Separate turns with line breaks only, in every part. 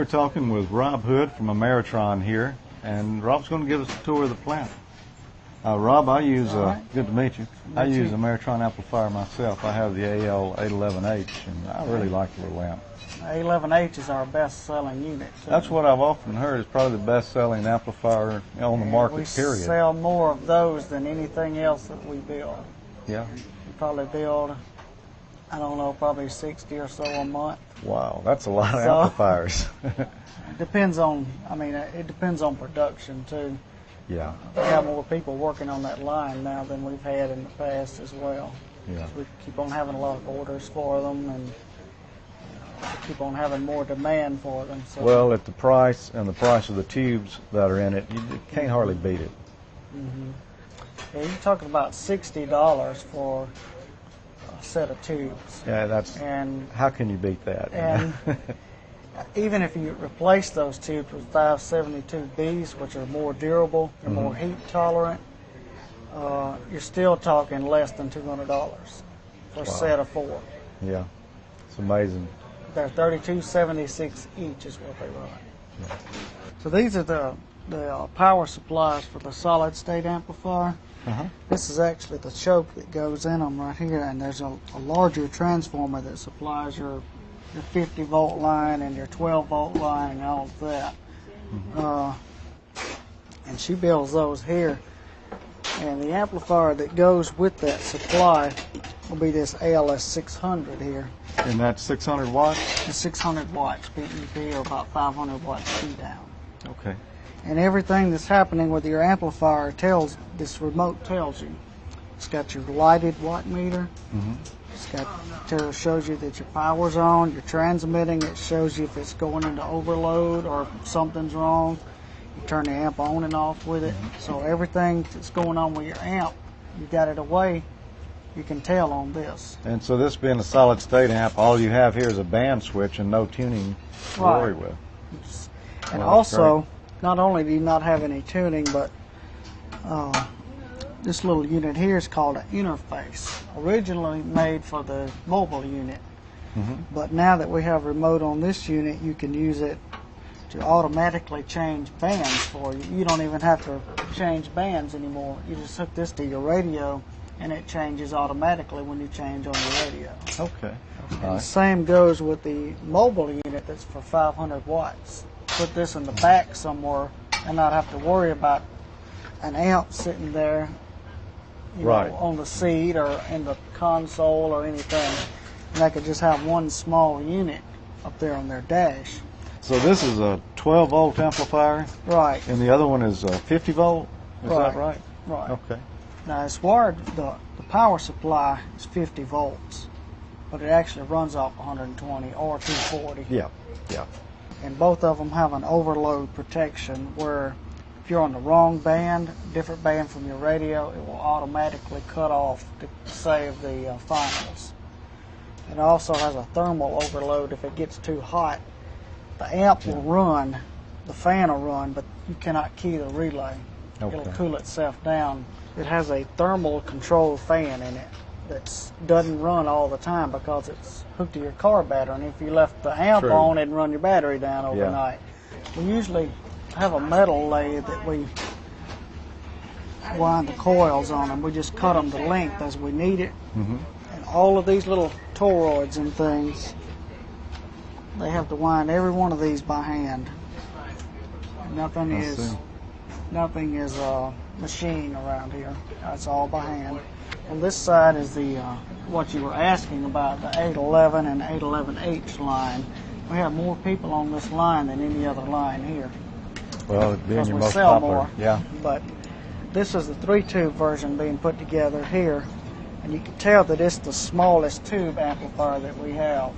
we're talking with Rob Hood from Ameritron here, and Rob's going to give us a tour of the plant. Rob, I use, good to meet you. I use Ameritron Amplifier myself. I have the AL811H, and I really like the little amp.
A11H is our best-selling unit.
That's what I've often heard is probably the best-selling amplifier on the market, period.
We sell more of those than anything else that we build.
Yeah.
We probably build, I don't know, probably 60 or so a month.
Wow, that's a lot of amplifiers.
It depends on, it depends on production, too.
Yeah.
We have more people working on that line now than we've had in the past as well.
Yeah.
We keep on having a lot of orders for them, and we keep on having more demand for them. So.
Well, at the price and the price of the tubes that are in it, you can't hardly beat it.
Mm-hmm. Yeah, you're talking about $60 for a set of tubes.
Yeah, that's. And how can you beat that?
And even if you replace those tubes with 572Bs, which are more durable and more heat tolerant, you're still talking less than $200 for a set of 4.
Yeah, it's amazing.
They're $32.76 each is what they run. Yeah. So these are the power supplies for the solid state amplifier. This is actually the choke that goes in them right here, and there's a larger transformer that supplies your 50-volt line and your 12-volt line and all of that. And she builds those here. And the amplifier that goes with that supply will be this ALS 600 here.
And that's 600 watts?
It's 600 watts PEP, or about 500 watts P down.
Okay.
And everything that's happening with your amplifier this remote tells you. It's got your lighted watt meter. It shows you that your power's on, you're transmitting. It shows you if it's going into overload or if something's wrong. You turn the amp on and off with it. So everything that's going on with your amp, you got it away, you can tell on this.
And so this being a solid state amp, all you have here is a band switch and no tuning to worry with.
And also, not only do you not have any tuning, but this little unit here is called an interface, originally made for the mobile unit. But now that we have remote on this unit, you can use it to automatically change bands for you. You don't even have to change bands anymore. You just hook this to your radio, and it changes automatically when you change on your radio.
Okay.
And the same goes with the mobile unit that's for 500 watts. Put this in the back somewhere and not have to worry about an amp sitting there you know, on the seat or in the console or anything. And they could just have one small unit up there on their dash.
So this is a 12-volt amplifier?
Right.
And the other one is a 50-volt? Is that right?
Right.
Okay.
Now, as wired, the power supply is 50 volts, but it actually runs off 120 or 240.
Yeah, yeah.
And both of them have an overload protection where if you're on the wrong band, different band from your radio, it will automatically cut off to save the finals. It also has a thermal overload. If it gets too hot, the amp will run, the fan will run, but you cannot key the relay. It'll cool itself down. It has a thermal control fan in it that doesn't run all the time because it's hooked to your car battery. And if you left the amp on, it'd run your battery down overnight. We usually have a metal lathe that we wind the coils on them. We just cut them to length as we need it. And all of these little toroids and things, they have to wind every one of these by hand. Nothing is machine around here. It's all by hand. On this side is the what you were asking about, the 811 and 811H line. We have more people on this line than any other line here.
Well, being your most
sell
popular,
more. But this is the 3-tube version being put together here, and you can tell that it's the smallest tube amplifier that we have.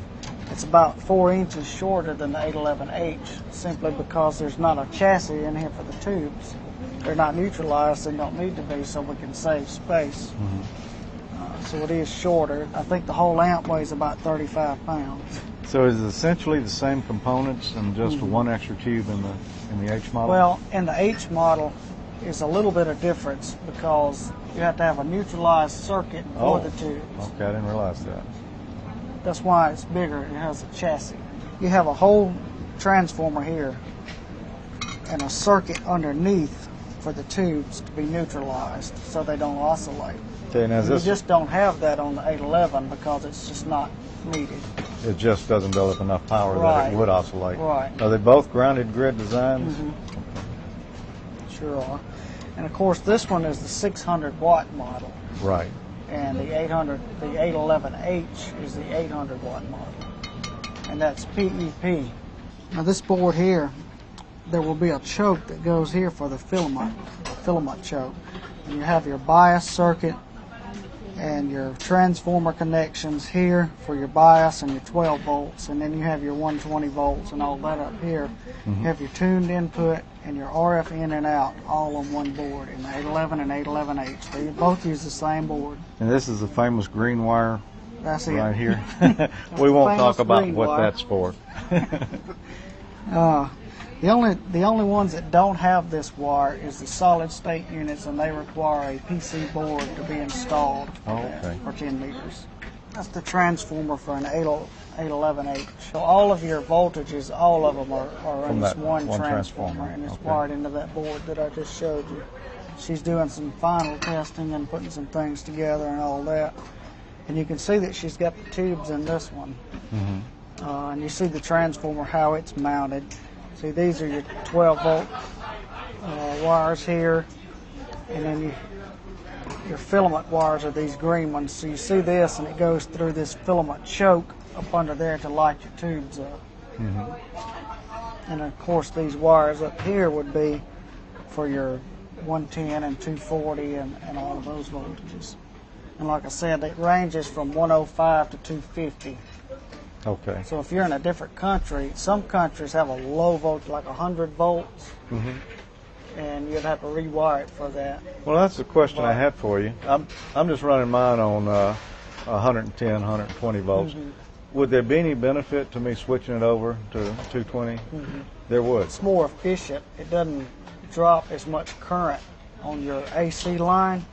It's about 4 inches shorter than the 811H, simply because there's not a chassis in here for the tubes. They're not neutralized and don't need to be, so we can save space. So it is shorter. I think the whole amp weighs about 35 pounds.
So is it essentially the same components and just one extra tube in the H model?
Well, in the H model is a little bit of difference because you have to have a neutralized circuit for the tubes.
Okay, I didn't realize that.
That's why it's bigger. It has a chassis. You have a whole transformer here and a circuit underneath for the tubes to be neutralized so they don't oscillate.
Okay, now
You just don't have that on the 811 because it's just not needed.
it just doesn't build up enough power that
Right.
it would oscillate.
Right.
Are they both grounded grid designs?
Sure are. And of course, this one is the 600 watt model,
Right.
and the 811H is the 800 watt model, and that's PEP. Now this board here, there will be a choke that goes here for the filament choke. And you have your bias circuit and your transformer connections here for your bias and your 12 volts, and then you have your 120 volts and all that up here. You have your tuned input and your RF in and out all on one board in the 811 and 811H. They both use the same board.
And this is the famous green wire
That's it.
right here. We won't talk about
green
what
wire.
that's for.
The only ones that don't have this wire is the solid state units, and they require a PC board to be installed for,
Okay.
for 10 meters. That's the transformer for an 811H. So all of your voltages, all of them are
From
in this
that
one
one
transformer,
transformer.
and it's
Okay.
wired into that board that I just showed you. She's doing some final testing and putting some things together and all that. And you can see that she's got the tubes in this one. And you see the transformer, how it's mounted. See, these are your 12 volt wires here, and then your filament wires are these green ones. So you see this, and it goes through this filament choke up under there to light your tubes up. And of course, these wires up here would be for your 110 and 240 and all of those voltages. And like I said, it ranges from 105 to 250.
Okay.
So if you're in a different country, some countries have a low voltage, like 100 volts, and you'd have to rewire it for that.
Well, that's the question I had for you. I'm just running mine on 110, 120 volts. Would there be any benefit to me switching it over to 220? There would.
It's more efficient. It doesn't drop as much current on your AC line,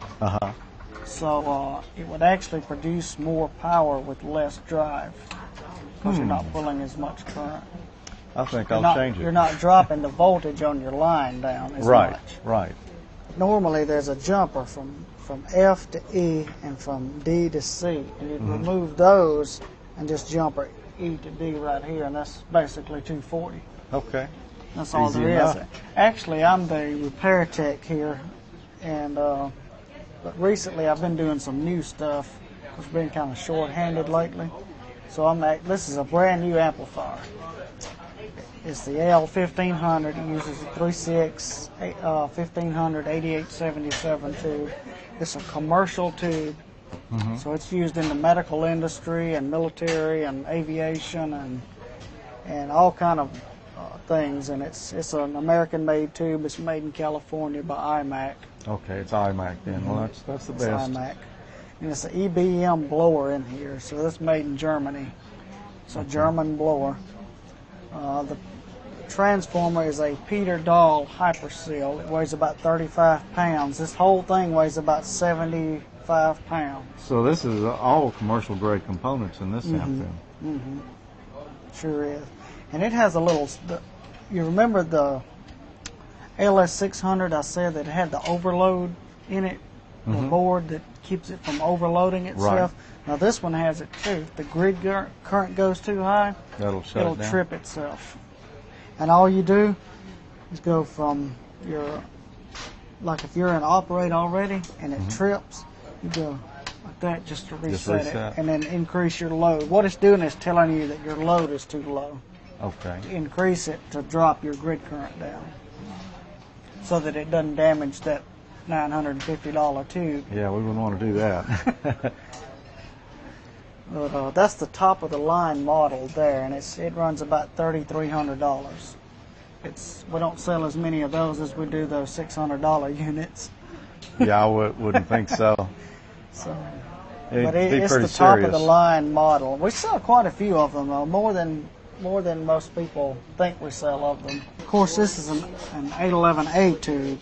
so it would actually produce more power with less drive because you're not pulling as much current.
I think I'll change it.
You're not dropping the voltage on your line down as
Right,
much.
right.
Normally there's a jumper from F to E and from D to C, and you'd remove those and just jumper E to D right here, and that's basically 240.
Okay.
That's all
Easy
there
enough.
is. Actually, I'm the repair tech here, and but recently I've been doing some new stuff. I've been kind of short-handed lately, so this is a brand new amplifier. It's the AL1500. It uses a 3.6 1500 8877 tube. It's a commercial tube, so it's used in the medical industry and military and aviation and all kind of things. And it's an American-made tube. It's made in California by IMAC.
Okay, it's iMac then. Well, that's the
It's
best.
IMAC. And it's an EBM blower in here, so that's made in Germany. It's a German blower. The transformer is a Peter Dahl Hyperseal. It weighs about 35 pounds. This whole thing weighs about 75 pounds.
So this is all commercial grade components in this amp then.
Sure is. And it has a little, you remember the LS600 I said that it had the overload in it, the board that keeps it from overloading itself?
Right.
Now this one has it too. If the grid current goes too high,
That'll shut
it'll
it down.
trip itself. And all you do is go from like if you're in operate already and it trips, you go like that just to reset it, and then increase your load. What it's doing is telling you that your load is too low.
Okay.
Increase it to drop your grid current down so that it doesn't damage that $950 tube.
Yeah, we wouldn't want to do that.
But that's the top of the line model there, and it runs about $3,300. We don't sell as many of those as we do those $600 units.
Yeah, I wouldn't think so.
So,
It'd
but
be
it's
pretty
the top
serious.
of the line model. We sell quite a few of them, though, more than most people think we sell of them. Of course, this is an 811A tube.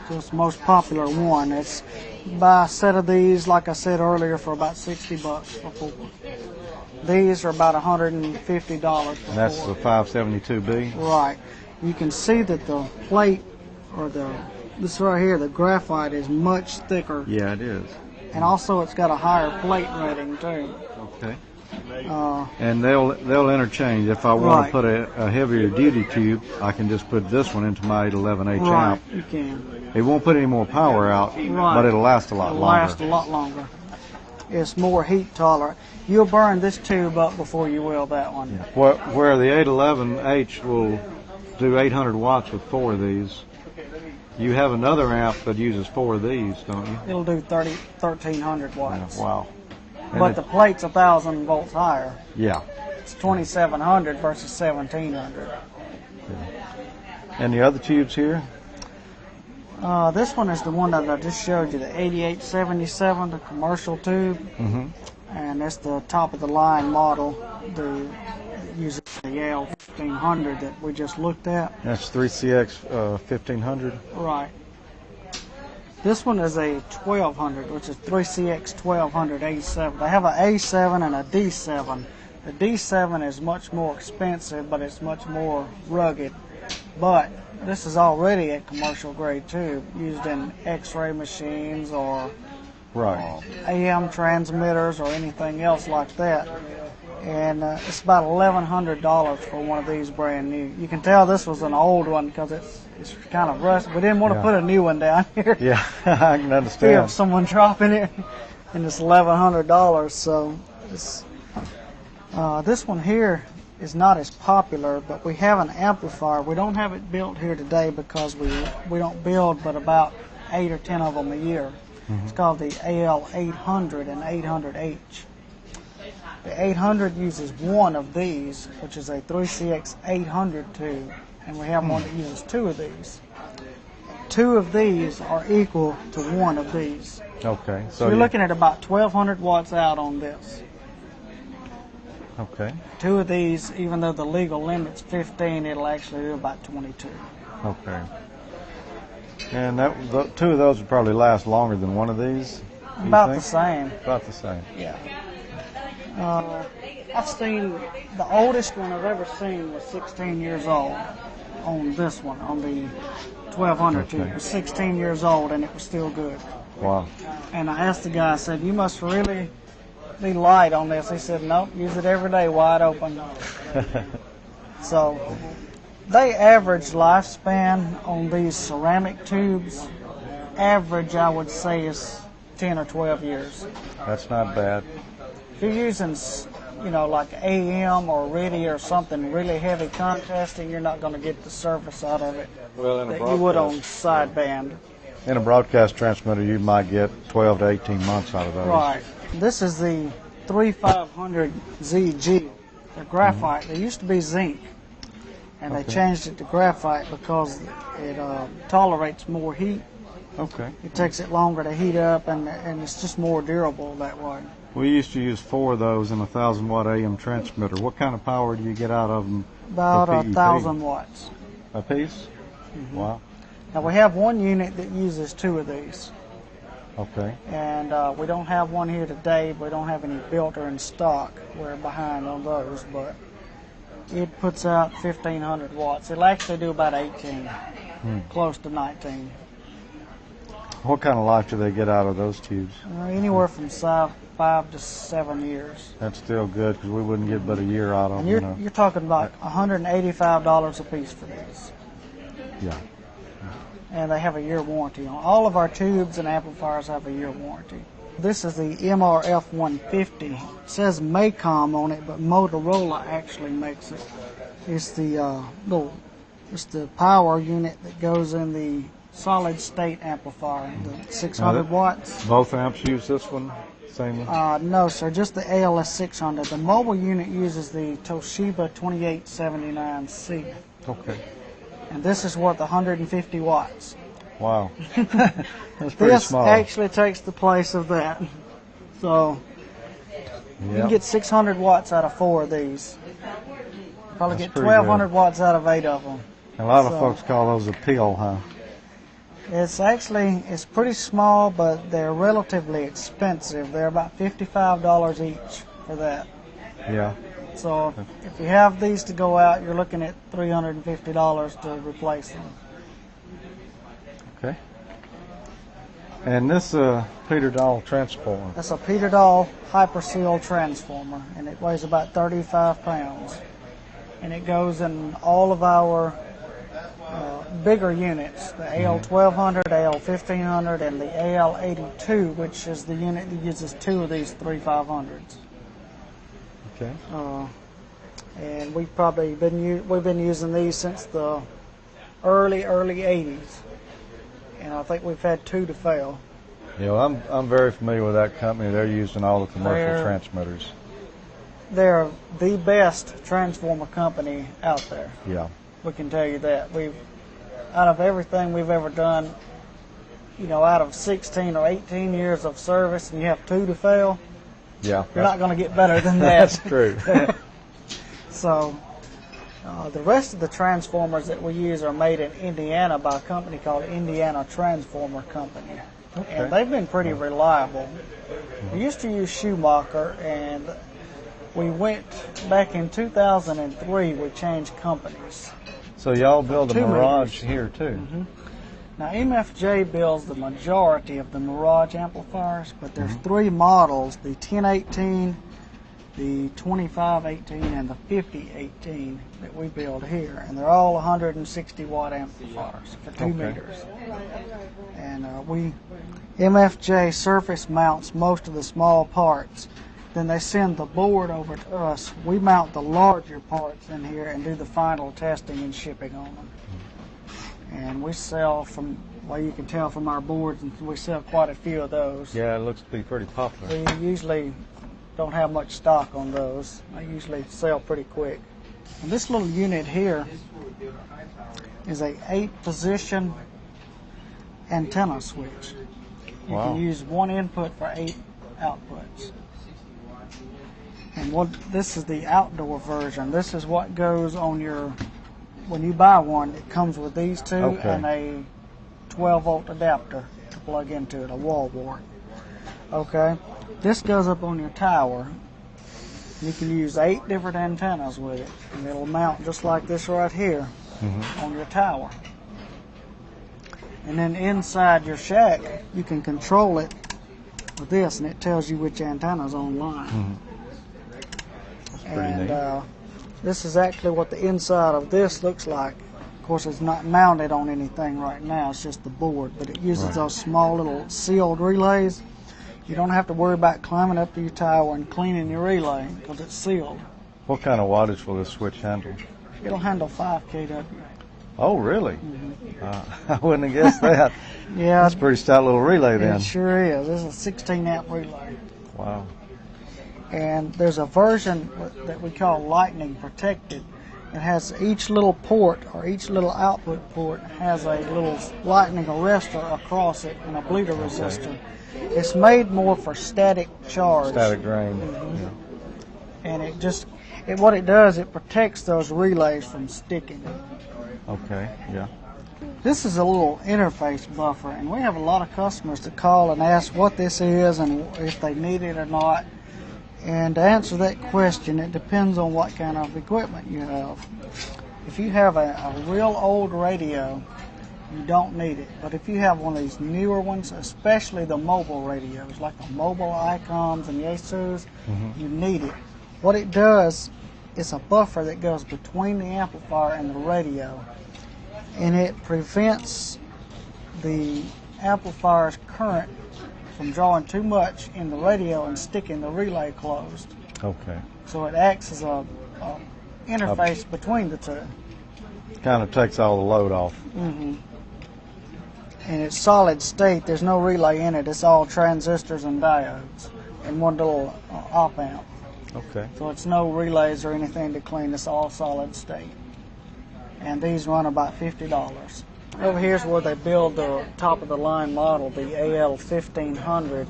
So it's the most popular one. It's buy a set of these, like I said earlier, for about $60 for 4. These are about $150 for
And that's the 572B.
Right. You can see that the plate, or this right here, the graphite is much thicker.
Yeah, it is.
And also it's got a higher plate rating too.
Okay. And they'll interchange. If I want to put a heavier duty tube, I can just put this one into my 811H amp.
You can.
It won't put any more power out, but it'll last a lot longer.
It'll last a lot longer. It's more heat tolerant. You'll burn this tube up before you will that one.
Yeah. Where the 811H will do 800 watts with 4 of these, you have another amp that uses 4 of these, don't you?
It'll do 1300 watts.
Yeah, wow.
But the plate's 1,000 volts higher.
Yeah.
It's 2,700 versus 1,700.
Yeah. And the other tubes here?
This one is the one that I just showed you, the 8877, the commercial tube.
Mm-hmm.
And that's the top of the line model. That uses the AL 1500 that we just looked at.
That's 3CX 1500.
Right. This one is a 1200, which is 3CX 1200 A7. They have an A7 and a D7. The D7 is much more expensive, but it's much more rugged. But this is already a commercial grade tube used in X-ray machines or AM transmitters or anything else like that. And it's about $1,100 for one of these brand new. You can tell this was an old one because it's kind of rusty. We didn't want to put a new one down here.
Yeah, I can understand.
Fear of someone dropping it, and it's $1,100. So this one here is not as popular, but we have an amplifier. We don't have it built here today because we don't build but about 8 or 10 of them a year. Mm-hmm. It's called the AL 800 and 800H. The 800 uses one of these, which is a 3CX 800 tube, and we have one that uses 2 of these. 2 of these are equal to 1 of these.
Okay.
So you're looking at about 1,200 watts out on this.
Okay.
2 of these, even though the legal limit's 15, it'll actually do about 22.
Okay. And 2 of those would probably last longer than 1 of these?
About the same.
About the same.
Yeah. I've seen, the oldest one I've ever seen was 16 years old on this one, on the 1200 tube. It was 16 years old and it was still good.
Wow.
And I asked the guy, I said, you must really be light on this. He said, nope, use it every day wide open. So they average lifespan on these ceramic tubes, average I would say is 10 or 12 years.
That's not bad.
If you're using, like AM or RIDI or something really heavy contrasting, you're not going to get the service out of it that you would on sideband.
In a broadcast transmitter, you might get 12 to 18 months out of those.
Right. This is the 3500ZG, the graphite. They used to be zinc, and they changed it to graphite because it tolerates more heat.
Okay.
It takes it longer to heat up, and it's just more durable that way.
We used to use 4 of those in a 1,000-watt AM transmitter. What kind of power do you get out of them?
About 1,000 watts.
A piece? Mm-hmm. Wow.
Now we have one unit that uses 2 of these.
Okay.
And we don't have one here today. We don't have any built or in stock. We're behind on those, but it puts out 1,500 watts. It'll actually do about 18, close to 19.
What kind of life do they get out of those tubes?
Anywhere from 5 to 7 years.
That's still good because we wouldn't get but a year out of
them.
And
you're talking about $185 a piece for these.
Yeah.
And they have a year warranty on. All of our tubes and amplifiers have a year warranty. This is the MRF 150. It says Maycom on it, but Motorola actually makes it. It's the power unit that goes in the solid state amplifier, the 600 watts.
Both amps use this one? Same one?
No, sir, just the ALS 600. The mobile unit uses the Toshiba 2879C.
Okay.
And this is worth 150 watts.
Wow. That's pretty small.
This actually takes the place of that. So you can get 600 watts out of 4 of these. Probably get 1,200 watts out of 8 of them.
A lot of folks call those a pill, huh?
It's pretty small, but they're relatively expensive. They're about $55 each for that.
Yeah.
So if you have these to go out, you're looking at $350 to replace them.
Okay. And this Peter Dahl transformer.
That's a Peter Dahl hyperseal transformer, and it weighs about 35 pounds. And it goes in all of our bigger units, the AL1200, AL1500, and the AL82, which is the unit that uses 2 of these 3500s.
Okay.
And we've been using these since the early 80s, and I think we've had 2 to fail.
You know, I'm very familiar with that company. They're used in all the commercial transmitters.
They're the best transformer company out there.
Yeah.
We can tell you that. Out of everything we've ever done, you know, out of 16 or 18 years of service, and you have 2 to fail,
yeah,
you're not going to get better than that.
That's true.
So the rest of the transformers that we use are made in Indiana by a company called Indiana Transformer Company. Okay. And they've been pretty reliable. We used to use Schumacher, and we went back in 2003, we changed companies.
So y'all build a Mirage here too?
Mm-hmm. Now MFJ builds the majority of the Mirage amplifiers, but there's 3 models, the 1018, the 2518, and the 5018 that we build here, and they're all 160 watt amplifiers for 2 meters. And MFJ surface mounts most of the small parts. Then they send the board over to us. We mount the larger parts in here and do the final testing and shipping on them. And we sell from, well, you can tell from our boards, and we sell quite a few of those.
Yeah, it looks to be pretty popular.
We usually don't have much stock on those. They usually sell pretty quick. And this little unit here is a 8-position antenna switch. You can use 1 input for 8 outputs. And this is the outdoor version. This is what goes on your, when you buy one, it comes with these 2 and a 12-volt adapter to plug into it, a wall wart. Okay, this goes up on your tower. You can use 8 different antennas with it, and it'll mount just like this right here on your tower. And then inside your shack, you can control it with this, and it tells you which antenna's online. And this is actually what the inside of this looks like. Of course, it's not mounted on anything right now, it's just the board, but it uses those small little sealed relays. You don't have to worry about climbing up to your tower and cleaning your relay because it's sealed.
What kind of wattage will this switch handle?
It'll handle 5 kW.
Oh, really? I wouldn't have guessed that.
Yeah.
That's a pretty stout little relay then.
It sure is. This is a 16 amp relay.
Wow.
And there's a version that we call lightning protected. It has each little port or each little output port has a little lightning arrestor across it and a bleeder resistor. It's made more for static charge.
Static drain.
Yeah. And what it does, it protects those relays from sticking.
Okay, yeah.
This is a little interface buffer, and we have a lot of customers that call and ask what this is and if they need it or not. And to answer that question, it depends on what kind of equipment you have. If you have a real old radio, you don't need it. But if you have one of these newer ones, especially the mobile radios, like the mobile Icoms and Yaesus, you need it. What it does, it's a buffer that goes between the amplifier and the radio, and it prevents the amplifier's current from drawing too much in the radio and sticking the relay closed.
Okay.
So it acts as a interface between the 2.
Kind of takes all the load off.
And it's solid state. There's no relay in it. It's all transistors and diodes and one little op amp.
Okay.
So it's no relays or anything to clean. It's all solid state. And these run about $50. Over here's where they build the top of the line model, the AL1500.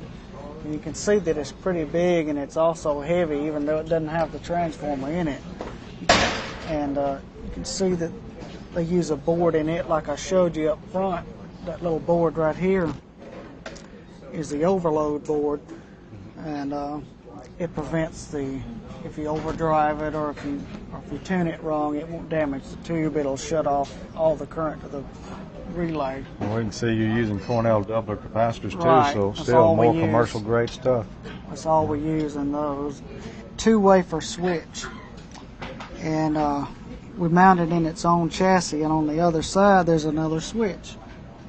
And you can see that it's pretty big and it's also heavy, even though it doesn't have the transformer in it. And you can see that they use a board in it like I showed you up front. That little board right here is the overload board, and it prevents the if you overdrive it or if you tune it wrong, it won't damage the tube. It'll shut off all the current to the relay.
Well, we can see you're using Cornell doubler capacitors too,
Right.
so
That's
still
all we
more
use.
commercial grade stuff.
That's all we use in those. 2-wafer switch. And we mount it in its own chassis, and on the other side there's another switch.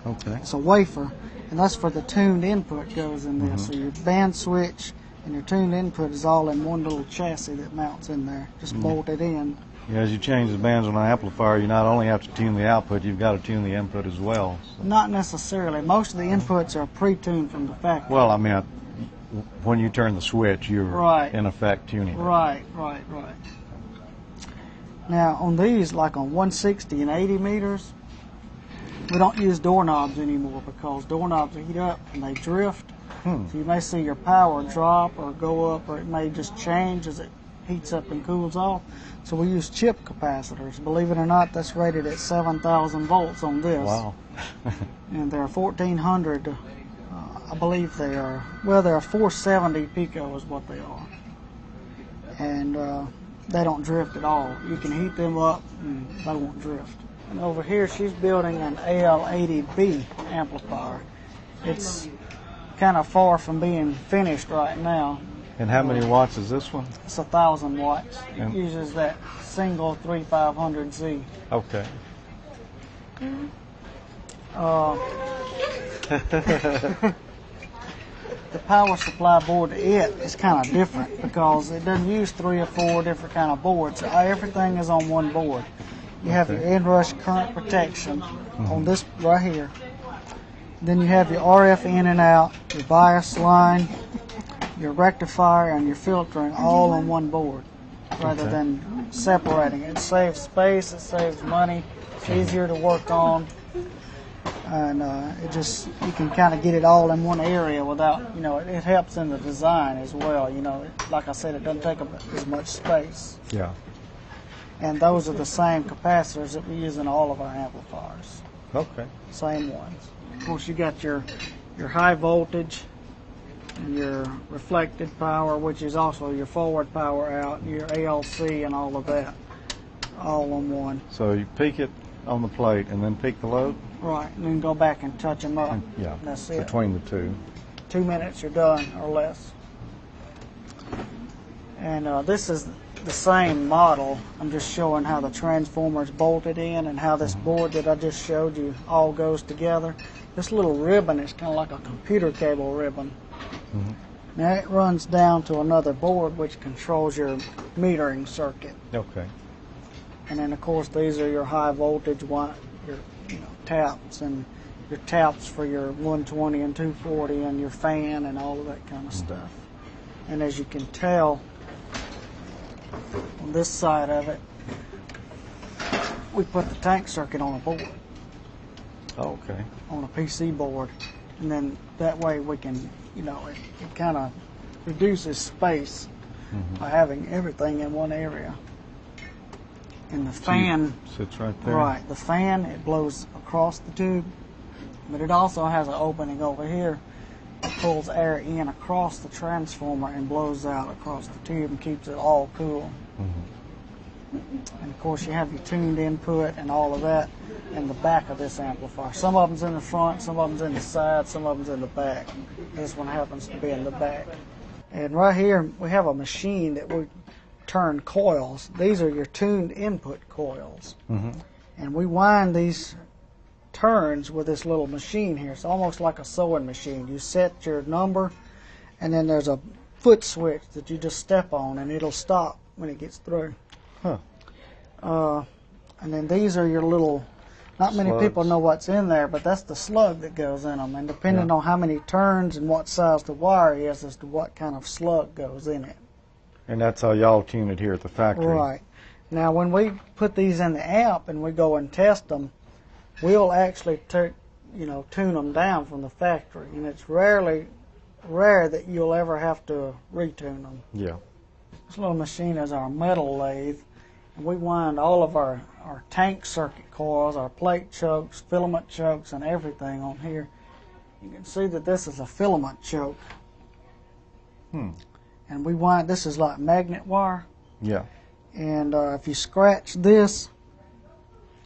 Okay.
It's a wafer, and that's for the tuned input goes in there. So your band switch and your tuned input is all in one little chassis that mounts in there, just bolted in.
Yeah, as you change the bands on an amplifier, you not only have to tune the output, you've got to tune the input as well. So.
Not necessarily. Most of the inputs are pre-tuned from the factory.
Well, I mean, when you turn the switch, you're
Right.
in effect tuning it.
Right. Now, on these, like on 160 and 80 meters, we don't use doorknobs anymore because doorknobs heat up and they drift. So you may see your power drop or go up, or it may just change as it heats up and cools off. So we use chip capacitors. Believe it or not, that's rated at 7,000 volts on this.
Wow.
And they're 1,400, I believe they are, well, they're 470 pico is what they are. And they don't drift at all. You can heat them up and they won't drift. And over here she's building an AL80B amplifier. It's kind of far from being finished right now.
And how many watts is this one?
It's 1,000 watts. It
And-
uses that single 3500Z.
Okay.
The power supply board to it is kind of different because it doesn't use 3 or 4 different kind of boards. Everything is on one board. You have your inrush current protection on this right here. Then you have your RF in and out, your bias line, your rectifier, and your filtering all on one board rather than separating it. It saves space, it saves money, it's easier to work on, and you can kind of get it all in one area without, it helps in the design as well. Like I said, it doesn't take up as much space.
Yeah.
And those are the same capacitors that we use in all of our amplifiers.
Okay.
Same ones. Of course, you got your high voltage and your reflected power, which is also your forward power out, your ALC and all of that, all on one.
So you peak it on the plate and then peak the load?
Right, and then go back and touch them up.
Yeah.
That's it.
Between the two.
2 minutes, you're done or less. And this is the same model. I'm just showing how the transformer is bolted in and how this board that I just showed you all goes together. This little ribbon is kind of like a computer cable ribbon. Now it runs down to another board which controls your metering circuit.
Okay.
And then of course these are your high voltage your taps, and your taps for your 120 and 240 and your fan and all of that kind of stuff. And as you can tell on this side of it, we put the tank circuit on a board.
Oh, okay.
On a PC board, and then that way we can, it kind of reduces space by having everything in one area. And the fan
sits right there.
Right, the fan, it blows across the tube, but it also has an opening over here that pulls air in across the transformer and blows out across the tube and keeps it all cool. And of course you have your tuned input and all of that in the back of this amplifier. Some of them's in the front, some of them's in the side, some of them's in the back. This one happens to be in the back. And right here we have a machine that we turn coils. These are your tuned input coils. And we wind these turns with this little machine here. It's almost like a sewing machine. You set your number, and then there's a foot switch that you just step on and it'll stop when it gets through. And then these are your little, not many people know what's in there, but that's the slug that goes in them. And depending on how many turns and what size the wire is as to what kind of slug goes in it.
And that's how y'all tune it here at the factory.
Right. Now when we put these in the amp and we go and test them, we'll actually tune them down from the factory. And it's rare that you'll ever have to retune them.
Yeah.
This little machine is our metal lathe. And we wind all of our tank circuit coils, our plate chokes, filament chokes, and everything on here. You can see that this is a filament choke. and we wind. This is like magnet wire,
Yeah.
and if you scratch this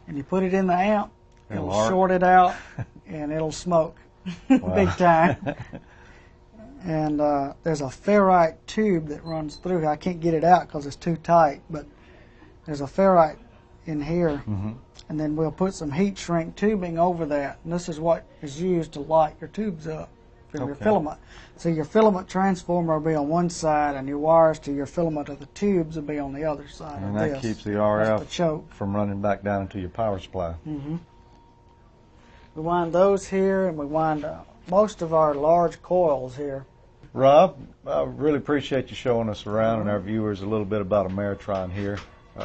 and you put it in the amp, it'll short it out and it'll smoke big time. And there's a ferrite tube that runs through. I can't get it out because it's too tight, but there's a ferrite in here, and then we'll put some heat shrink tubing over that. And this is what is used to light your tubes up from your filament. So your filament transformer will be on one side, and your wires to your filament of the tubes will be on the other side.
And
of
that
this.
keeps the RF
the choke
from running back down into your power supply.
We wind those here, and we wind most of our large coils here.
Rob, I really appreciate you showing us around and our viewers a little bit about Ameritron here.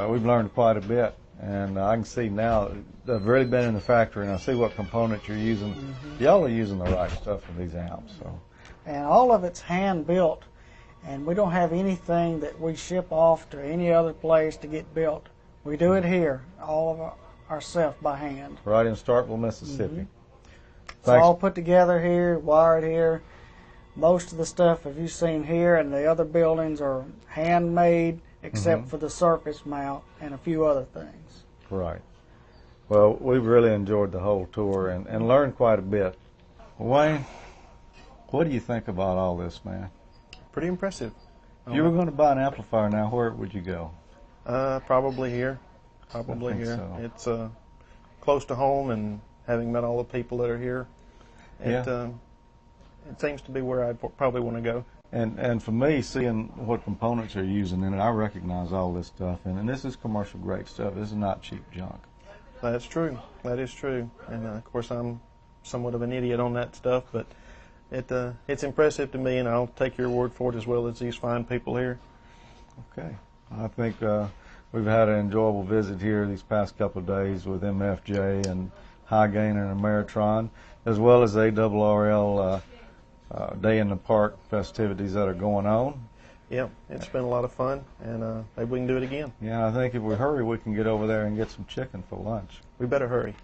We've learned quite a bit, and I can see now I've really been in the factory, and I see what components you're using. Y'all are using the right stuff in these amps. So.
And all of it's hand built, and we don't have anything that we ship off to any other place to get built. We do it here, all of ourselves by hand.
Right in Starkville, Mississippi.
It's all put together here, wired here. Most of the stuff have you seen here, and the other buildings are handmade, except for the surface mount and a few other things.
Right. Well, we've really enjoyed the whole tour and learned quite a bit. Wayne, what do you think about all this, man?
Pretty impressive.
If you were going to buy an amplifier now, where would you go?
Probably here. Probably
I think
here.
so.
It's close to home, and having met all the people that are here, it seems to be where I'd probably want to go.
And for me, seeing what components they're using in it, I recognize all this stuff. And this is commercial grade stuff. This is not cheap junk.
That's true. That is true. And of course, I'm somewhat of an idiot on that stuff, but it's impressive to me, and I'll take your word for it as well as these fine people here.
Okay. I think we've had an enjoyable visit here these past couple of days with MFJ and High Gain and Ameritron, as well as ARRL Day in the Park festivities that are going on.
Yeah, it's been a lot of fun, and maybe we can do it again.
Yeah, I think if we hurry, we can get over there and get some chicken for lunch.
We better hurry.